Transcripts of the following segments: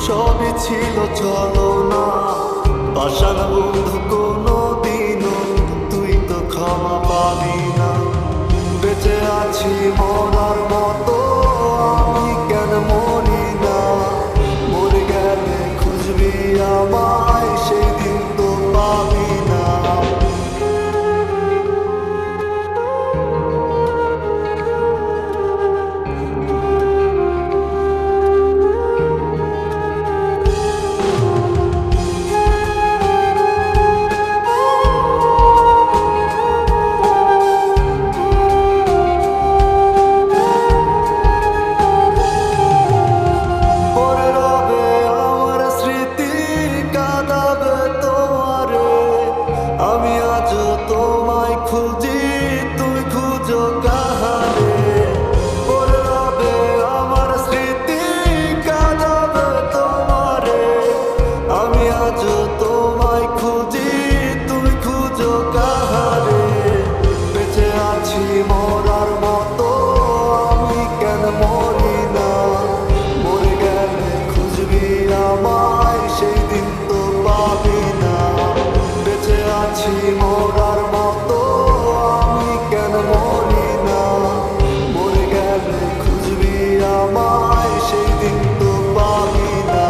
সবই ছিল চলো না পাষাণ বন্ধু, কোনো দিনও তুই তো ক্ষমা পাবি না। বেঁচে আছি মরার মতো, আমি কেন মরি না? মরে গেলে খুঁজবি আমায়, সেই দিন তো পাবি না। আমি আজও তোমায় খুঁজি, তুমি খুঁজো কাহারে? পড়ে রবে আমার স্মৃতি, কাঁদাবে তোমারে। আমি আজও তোমায় খুঁজি, তুমি খুঁজো কাহারে? বেঁচে আছি মরার মতো, আমি কেন মরি না? মরে গেলে খুঁজবি আমায়, সেই দিন তো পাবি না। বেঁচে আছি মরার মতো, আমি কেন মরি না? মরে গেলে খুঁজবি আমায়, সেই দিন তো পাবি না।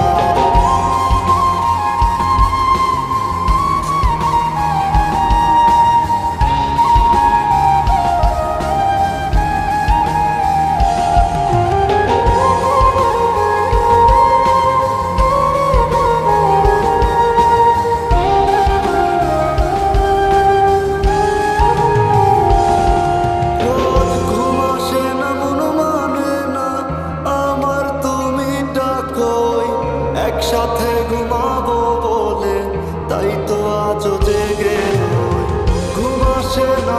একসাথে ঘুমাবো বলে তাই তো আজও জেগে রই। ঘুম আসে না।